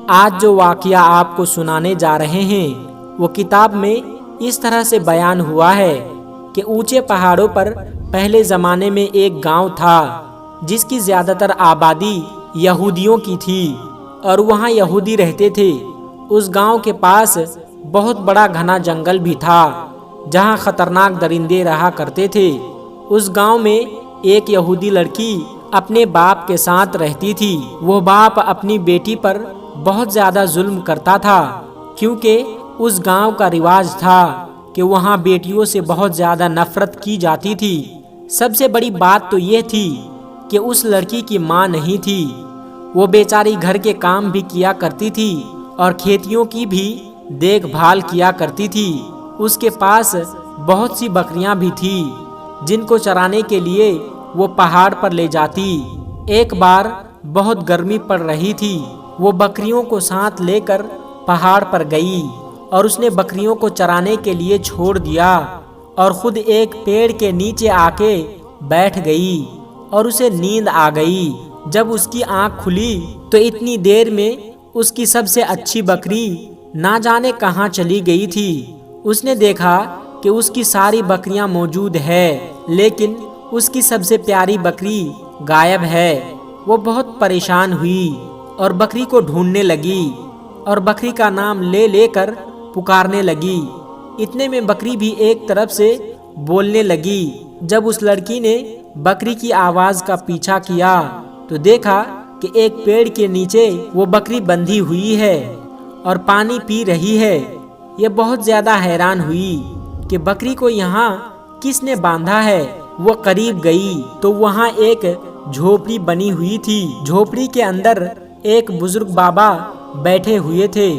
آج جو واقعہ آپ کو سنانے جا رہے ہیں وہ کتاب میں اس طرح سے بیان ہوا ہے کہ اونچے پہاڑوں پر پہلے زمانے میں ایک گاؤں تھا جس کی زیادہ تر آبادی یہودیوں کی تھی اور وہاں یہودی رہتے تھے۔ اس گاؤں کے پاس بہت بڑا گھنا جنگل بھی تھا جہاں خطرناک درندے رہا کرتے تھے۔ اس گاؤں میں ایک یہودی لڑکی اپنے باپ کے ساتھ رہتی تھی۔ وہ باپ اپنی بیٹی پر بہت زیادہ ظلم کرتا تھا کیونکہ اس گاؤں کا رواج تھا کہ وہاں بیٹیوں سے بہت زیادہ نفرت کی جاتی تھی۔ سب سے بڑی بات تو یہ تھی کہ اس لڑکی کی ماں نہیں تھی۔ وہ بیچاری گھر کے کام بھی کیا کرتی تھی اور کھیتیوں کی بھی دیکھ بھال کیا کرتی تھی۔ اس کے پاس بہت سی بکریاں بھی تھی جن کو چرانے کے لیے وہ پہاڑ پر لے جاتی۔ ایک بار بہت گرمی پڑ رہی تھی۔ وہ بکریوں کو ساتھ لے کر پہاڑ پر گئی اور اس نے بکریوں کو چرانے کے لیے چھوڑ دیا اور خود ایک پیڑ کے نیچے آ کے بیٹھ گئی اور اسے نیند آ گئی۔ جب اس کی آنکھ کھلی تو اتنی دیر میں اس کی سب سے اچھی بکری نہ جانے کہاں چلی گئی تھی۔ اس نے دیکھا کہ اس کی ساری بکریاں موجود ہے لیکن اس کی سب سے پیاری بکری غائب ہے۔ وہ بہت پریشان ہوئی اور بکری کو ڈھونڈنے لگی اور بکری کا نام لے لے کر پکارنے لگی۔ اتنے میں بکری بھی ایک طرف سے بولنے لگی۔ جب اس لڑکی نے بکری کی آواز کا پیچھا کیا تو دیکھا کہ ایک پیڑ کے نیچے وہ بکری بندھی ہوئی ہے اور پانی پی رہی ہے۔ یہ بہت زیادہ حیران ہوئی کہ بکری کو یہاں کس نے باندھا ہے۔ وہ قریب گئی تو وہاں ایک جھوپڑی بنی ہوئی تھی۔ جھوپڑی کے اندر ایک بزرگ بابا بیٹھے ہوئے تھے۔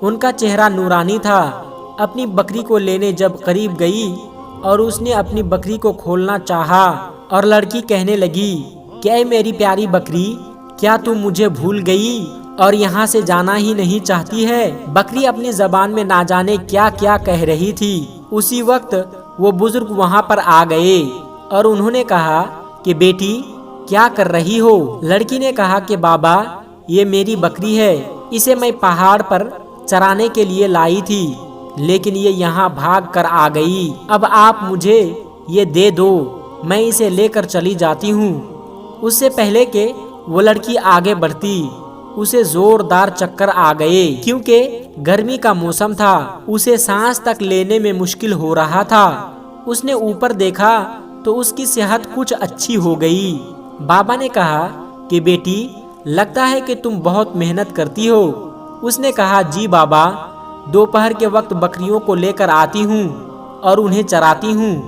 ان کا چہرہ نورانی تھا۔ اپنی بکری کو لینے جب قریب گئی اور اس نے اپنی بکری کو کھولنا چاہا اور لڑکی کہنے لگی کہ اے میری پیاری بکری، کیا تم مجھے بھول گئی اور یہاں سے جانا ہی نہیں چاہتی ہے؟ بکری اپنی زبان میں نہ جانے کیا کیا کہہ رہی تھی۔ اسی وقت وہ بزرگ وہاں پر آ گئے اور انہوں نے کہا کہ بیٹی کیا کر رہی ہو؟ لڑکی نے کہا کہ بابا یہ میری بکری ہے، اسے میں پہاڑ پر چرانے کے لیے لائی تھی لیکن یہ یہاں بھاگ کر آ گئی۔ اب آپ مجھے یہ دے دو، میں اسے لے کر چلی جاتی ہوں۔ اس سے پہلے کہ وہ لڑکی آگے بڑھتی اسے زوردار چکر آ گئے کیونکہ گرمی کا موسم تھا۔ اسے سانس تک لینے میں مشکل ہو رہا تھا۔ اس نے اوپر دیکھا تو اس کی صحت کچھ اچھی ہو گئی۔ بابا نے کہا کہ بیٹی لگتا ہے کہ تم بہت محنت کرتی ہو۔ اس نے کہا جی بابا، دوپہر کے وقت بکریوں کو لے کر آتی ہوں اور انہیں چراتی ہوں۔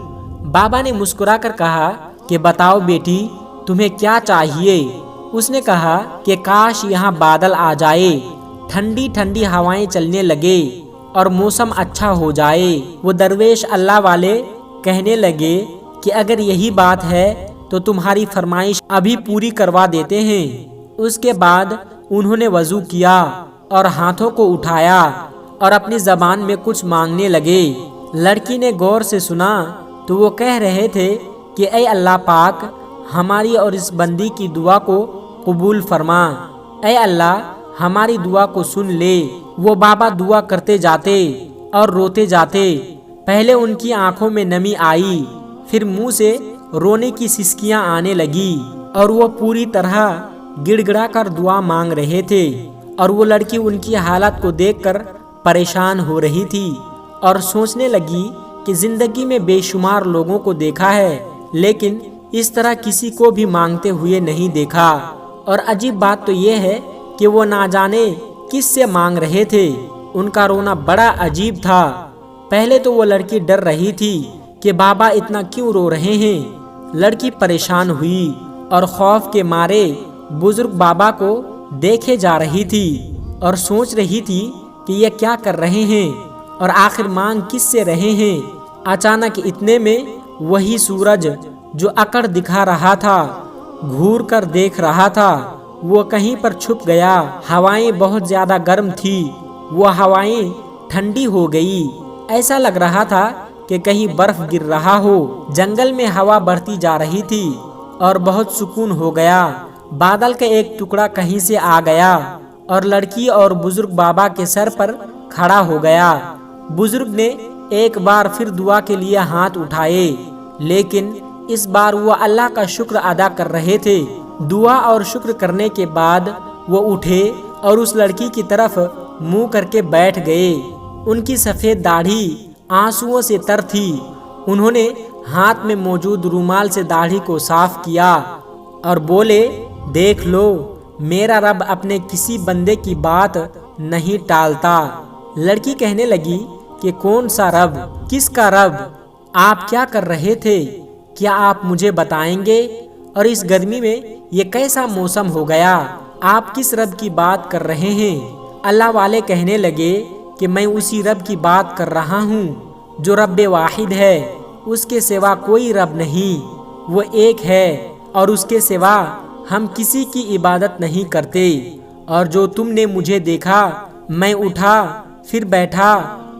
بابا نے مسکرا کر کہا کہ بتاؤ بیٹی تمہیں کیا چاہیے؟ اس نے کہا کہ کاش یہاں بادل آ جائے، ٹھنڈی ٹھنڈی ہوائیں چلنے لگے اور موسم اچھا ہو جائے۔ وہ درویش اللہ والے کہنے لگے کہ اگر یہی بات ہے تو تمہاری فرمائش ابھی پوری کروا دیتے ہیں۔ اس کے بعد انہوں نے وضو کیا اور ہاتھوں کو اٹھایا اور اپنی زبان میں کچھ مانگنے لگے۔ لڑکی نے غور سے سنا تو وہ کہہ رہے تھے کہ اے اللہ پاک، ہماری اور اس بندی کی دعا کو قبول فرما۔ اے اللہ ہماری دعا کو سن لے۔ وہ بابا دعا کرتے جاتے اور روتے جاتے۔ پہلے ان کی آنکھوں میں نمی آئی، پھر منہ سے رونے کی سسکیاں آنے لگی اور وہ پوری طرح گڑ گڑا کر دعا مانگ رہے تھے اور وہ لڑکی ان کی حالت کو دیکھ کر پریشان ہو رہی تھی اور سوچنے لگی کہ زندگی میں بے شمار لوگوں کو دیکھا ہے لیکن اس طرح کسی کو بھی مانگتے ہوئے نہیں دیکھا۔ اور عجیب بات تو یہ ہے کہ وہ نہ جانے کس سے مانگ رہے تھے۔ ان کا رونا بڑا عجیب تھا۔ پہلے تو وہ لڑکی ڈر رہی تھی کہ بابا اتنا کیوں رو رہے ہیں۔ لڑکی پریشان ہوئی اور خوف کے مارے بزرگ بابا کو دیکھے جا رہی تھی اور سوچ رہی تھی کہ یہ کیا کر رہے ہیں اور آخر مانگ کس سے رہے ہیں۔ اچانک اتنے میں وہی سورج جو اکڑ دکھا رہا تھا، گھور کر دیکھ رہا تھا، وہ کہیں پر چھپ گیا۔ ہوائیں بہت زیادہ گرم تھی، وہ ہوائیں ٹھنڈی ہو گئی۔ ایسا لگ رہا تھا کہ کہیں برف گر رہا ہو۔ جنگل میں ہوا بڑھتی جا رہی تھی اور بہت سکون ہو گیا۔ بادل کا ایک ٹکڑا کہیں سے آ گیا اور لڑکی اور بزرگ بابا کے سر پر کھڑا ہو گیا۔ بزرگ نے ایک بار پھر دعا کے لیے ہاتھ اٹھائے، لیکن اس بار وہ اللہ کا شکر ادا کر رہے تھے۔ دعا اور شکر کرنے کے بعد وہ اٹھے اور اس لڑکی کی طرف منہ کر کے بیٹھ گئے۔ ان کی سفید داڑھی آنسوؤں سے تر تھی۔ انہوں نے ہاتھ میں موجود رومال سے داڑھی کو صاف کیا اور بولے، دیکھ لو، میرا رب اپنے کسی بندے کی بات نہیں ٹالتا۔ لڑکی کہنے لگی کہ کون سا رب؟ کس کا رب؟ آپ کیا کر رہے تھے؟ کیا آپ مجھے بتائیں گے؟ اور اس گرمی میں یہ کیسا موسم ہو گیا؟ آپ کس رب کی بات کر رہے ہیں؟ اللہ والے کہنے لگے کہ میں اسی رب کی بات کر رہا ہوں جو رب واحد ہے، اس کے سوا کوئی رب نہیں، وہ ایک ہے اور اس کے سوا ہم کسی کی عبادت نہیں کرتے۔ اور جو تم نے مجھے دیکھا، میں اٹھا پھر بیٹھا،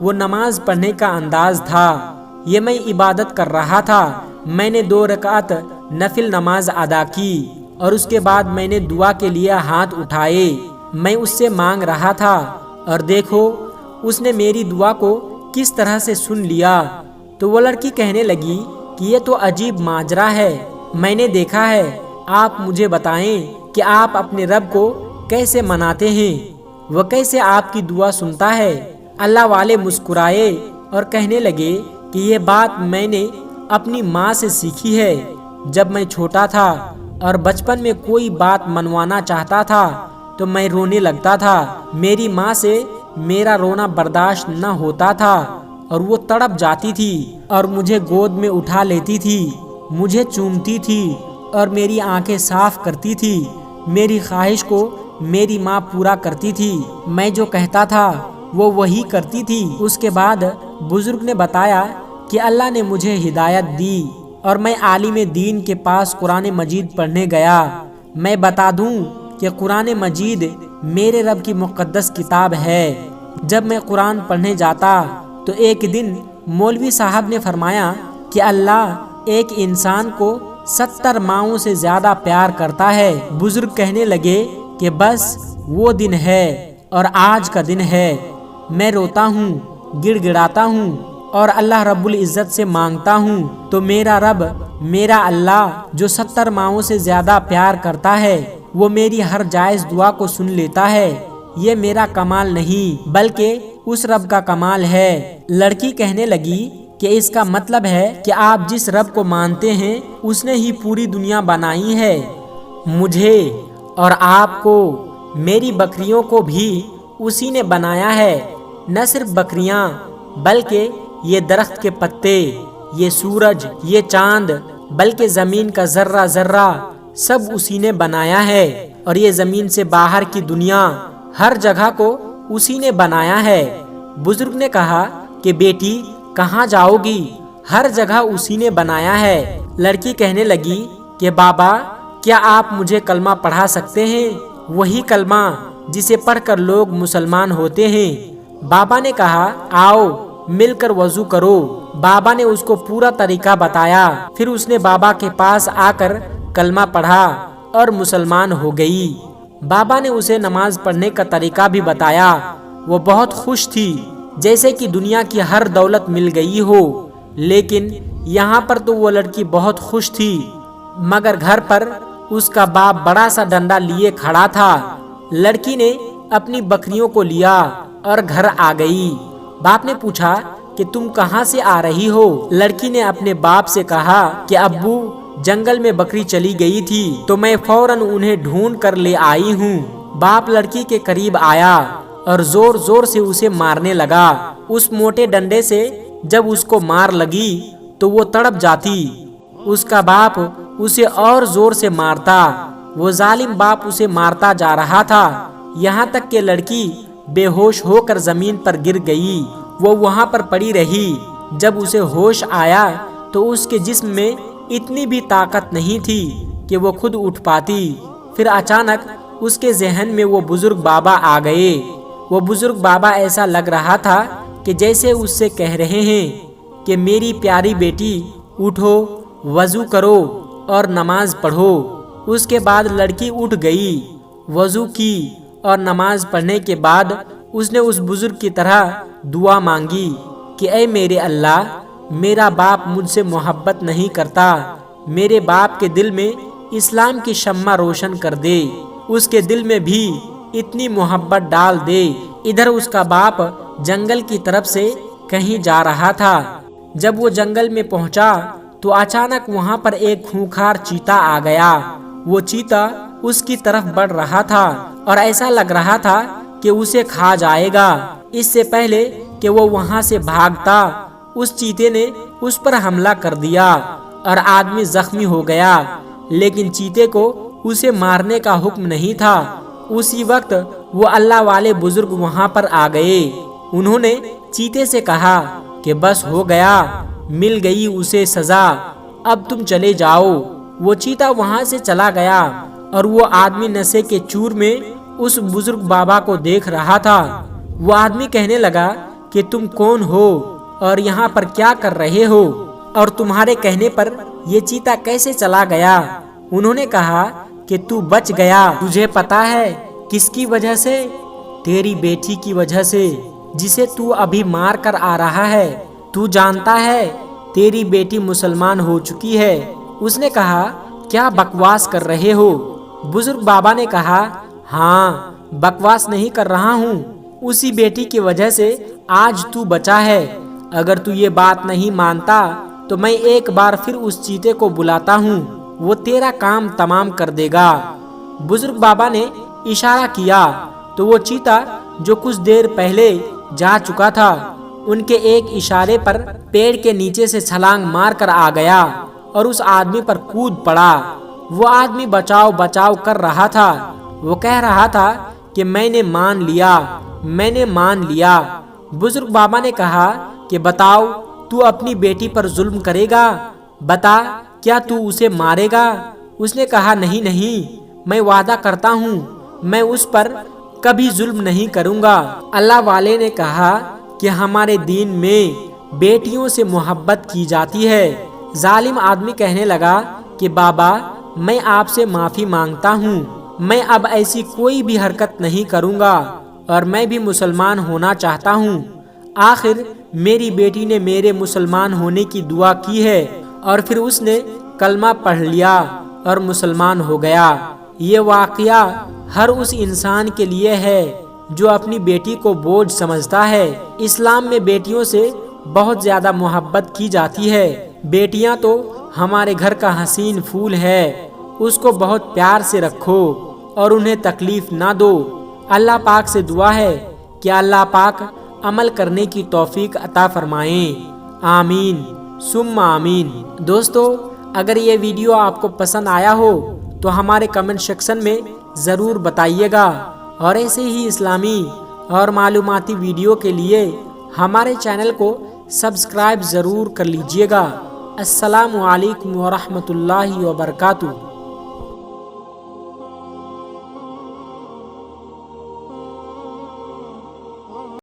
وہ نماز پڑھنے کا انداز تھا۔ یہ میں عبادت کر رہا تھا۔ میں نے 2 رکعت نفل نماز ادا کی اور اس کے بعد میں نے دعا کے لیے ہاتھ اٹھائے۔ میں اس سے مانگ رہا تھا اور دیکھو اس نے میری دعا کو کس طرح سے سن لیا۔ تو وہ لڑکی کہنے لگی کہ یہ تو عجیب ماجرا ہے، میں نے دیکھا ہے۔ آپ مجھے بتائیں کہ آپ اپنے رب کو کیسے مناتے ہیں، وہ کیسے آپ کی دعا سنتا ہے؟ اللہ والے مسکرائے اور کہنے لگے کہ یہ بات میں نے اپنی ماں سے سیکھی ہے۔ جب میں چھوٹا تھا اور بچپن میں کوئی بات منوانا چاہتا تھا تو میں رونے لگتا تھا۔ میری ماں سے میرا رونا برداشت نہ ہوتا تھا اور وہ تڑپ جاتی تھی اور مجھے گود میں اٹھا لیتی تھی، مجھے چومتی تھی اور میری آنکھیں صاف کرتی تھی۔ میری خواہش کو میری ماں پورا کرتی تھی، میں جو کہتا تھا وہ وہی کرتی تھی۔ اس کے بعد بزرگ نے بتایا کہ اللہ نے مجھے ہدایت دی اور میں عالم دین کے پاس قرآن مجید پڑھنے گیا۔ میں بتا دوں کہ قرآن مجید میرے رب کی مقدس کتاب ہے۔ جب میں قرآن پڑھنے جاتا تو ایک دن مولوی صاحب نے فرمایا کہ اللہ ایک انسان کو 70 ماؤں سے زیادہ پیار کرتا ہے۔ بزرگ کہنے لگے کہ بس وہ دن ہے اور آج کا دن ہے۔ میں روتا ہوں، گڑ گڑاتا ہوں اور اللہ رب العزت سے مانگتا ہوں تو میرا رب، میرا اللہ جو 70 ماؤں سے زیادہ پیار کرتا ہے، وہ میری ہر جائز دعا کو سن لیتا ہے۔ یہ میرا کمال نہیں بلکہ اس رب کا کمال ہے۔ لڑکی کہنے لگی کہ اس کا مطلب ہے کہ آپ جس رب کو مانتے ہیں اس نے ہی پوری دنیا بنائی ہے، مجھے اور آپ کو، میری بکریوں کو بھی اسی نے بنایا ہے۔ نہ صرف بکریاں بلکہ یہ درخت کے پتے، یہ سورج، یہ چاند، بلکہ زمین کا ذرہ ذرہ سب اسی نے بنایا ہے، اور یہ زمین سے باہر کی دنیا، ہر جگہ کو اسی نے بنایا ہے۔ بزرگ نے کہا کہ بیٹی کہاں جاؤ گی؟ ہر جگہ اسی نے بنایا ہے۔ لڑکی کہنے لگی کہ بابا کیا آپ مجھے کلمہ پڑھا سکتے ہیں؟ وہی کلمہ جسے پڑھ کر لوگ مسلمان ہوتے ہیں۔ بابا نے کہا آؤ مل کر وضو کرو۔ بابا نے اس کو پورا طریقہ بتایا، پھر اس نے بابا کے پاس آ کر کلمہ پڑھا اور مسلمان ہو گئی۔ بابا نے اسے نماز پڑھنے کا طریقہ بھی بتایا۔ وہ بہت خوش تھی، جیسے کہ دنیا کی ہر دولت مل گئی ہو، لیکن یہاں پر تو وہ لڑکی بہت خوش تھی، مگر گھر پر اس کا باپ بڑا سا ڈنڈا لیے کھڑا تھا۔ لڑکی نے اپنی بکریوں کو لیا اور گھر آ گئی۔ باپ نے پوچھا کہ تم کہاں سے آ رہی ہو؟ لڑکی نے اپنے باپ سے کہا کہ ابو جنگل میں بکری چلی گئی تھی تو میں فوراً انہیں ڈھونڈ کر لے آئی ہوں۔ باپ لڑکی کے قریب آیا اور زور زور سے اسے مارنے لگا۔ اس موٹے ڈنڈے سے جب اس کو مار لگی تو وہ تڑپ جاتی۔ اس کا باپ اسے اور زور سے مارتا۔ وہ ظالم باپ اسے مارتا جا رہا تھا، یہاں تک کہ لڑکی بے ہوش ہو کر زمین پر گر گئی۔ وہ وہاں پر پڑی رہی۔ جب اسے ہوش آیا تو اس کے جسم میں اتنی بھی طاقت نہیں تھی کہ وہ خود اٹھ پاتی۔ پھر اچانک اس کے ذہن میں وہ بزرگ بابا آ گئے۔ وہ بزرگ بابا ایسا لگ رہا تھا کہ جیسے اس سے کہہ رہے ہیں کہ میری پیاری بیٹی اٹھو، وضو کرو اور نماز پڑھو۔ اس کے بعد لڑکی اٹھ گئی، وضو کی اور نماز پڑھنے کے بعد اس نے اس بزرگ کی طرح دعا مانگی کہ اے میرے اللہ، میرا باپ مجھ سے محبت نہیں کرتا، میرے باپ کے دل میں اسلام کی شمع روشن کر دے، اس کے دل میں بھی اتنی محبت ڈال دے۔ ادھر اس کا باپ جنگل کی طرف سے کہیں جا رہا تھا۔ جب وہ جنگل میں پہنچا تو اچانک وہاں پر ایک خونخوار چیتا آ گیا۔ وہ چیتا اس کی طرف بڑھ رہا تھا اور ایسا لگ رہا تھا کہ اسے کھا جائے گا۔ اس سے پہلے کہ وہ وہاں سے بھاگتا، اس چیتے نے اس پر حملہ کر دیا اور آدمی زخمی ہو گیا، لیکن چیتے کو اسے مارنے کا حکم نہیں تھا۔ اسی وقت وہ اللہ والے بزرگ وہاں پر آ گئے۔ انہوں نے چیتے سے کہا کہ بس ہو گیا، مل گئی اسے سزا، اب تم چلے جاؤ۔ وہ چیتا وہاں سے چلا گیا اور وہ آدمی نشے کے چور میں اس بزرگ بابا کو دیکھ رہا تھا۔ وہ آدمی کہنے لگا کہ تم کون ہو اور یہاں پر کیا کر رہے ہو، اور تمہارے کہنے پر یہ چیتا کیسے چلا گیا؟ انہوں نے کہا کہ تو بچ گیا، تجھے پتا ہے کس کی وجہ سے؟ تیری بیٹی کی وجہ سے، جسے تو ابھی مار کر آ رہا ہے۔ تو جانتا ہے تیری بیٹی مسلمان ہو چکی ہے۔ اس نے کہا کیا بکواس کر رہے ہو؟ بزرگ بابا نے کہا ہاں، بکواس نہیں کر رہا ہوں، اسی بیٹی کی وجہ سے آج تو بچا ہے۔ اگر تو یہ بات نہیں مانتا تو میں ایک بار پھر اس چیتے کو بلاتا ہوں، وہ تیرا کام تمام کر دے گا۔ بزرگ بابا نے اشارہ کیا تو وہ چیتا جو کچھ دیر پہلے جا چکا تھا، ان کے ایک اشارے پر پیڑ کے نیچے سے چھلانگ مار کر آ گیا اور اس آدمی پر کود پڑا۔ وہ آدمی بچاؤ بچاؤ کر رہا تھا، وہ کہہ رہا تھا کہ میں نے مان لیا۔ بزرگ بابا نے کہا کہ بتاؤ تو اپنی بیٹی پر ظلم کرے گا، بتا کیا تو اسے مارے گا؟ اس نے کہا نہیں، میں وعدہ کرتا ہوں میں اس پر کبھی ظلم نہیں کروں گا۔ اللہ والے نے کہا کہ ہمارے دین میں بیٹیوں سے محبت کی جاتی ہے۔ ظالم آدمی کہنے لگا کہ بابا میں آپ سے معافی مانگتا ہوں، میں اب ایسی کوئی بھی حرکت نہیں کروں گا اور میں بھی مسلمان ہونا چاہتا ہوں۔ آخر میری بیٹی نے میرے مسلمان ہونے کی دعا کی ہے اور پھر اس نے کلمہ پڑھ لیا اور مسلمان ہو گیا۔ یہ واقعہ ہر اس انسان کے لیے ہے جو اپنی بیٹی کو بوجھ سمجھتا ہے۔ اسلام میں بیٹیوں سے بہت زیادہ محبت کی جاتی ہے۔ بیٹیاں تو ہمارے گھر کا حسین پھول ہے، اس کو بہت پیار سے رکھو اور انہیں تکلیف نہ دو۔ اللہ پاک سے دعا ہے کہ اللہ پاک عمل کرنے کی توفیق عطا فرمائیں، آمین ثم آمین۔ دوستو، اگر یہ ویڈیو آپ کو پسند آیا ہو تو ہمارے کمنٹ سیکشن میں ضرور بتائیے گا، اور ایسے ہی اسلامی اور معلوماتی ویڈیو کے لیے ہمارے چینل کو سبسکرائب ضرور کر لیجیے گا۔ السلام علیکم ورحمۃ اللہ وبرکاتہ۔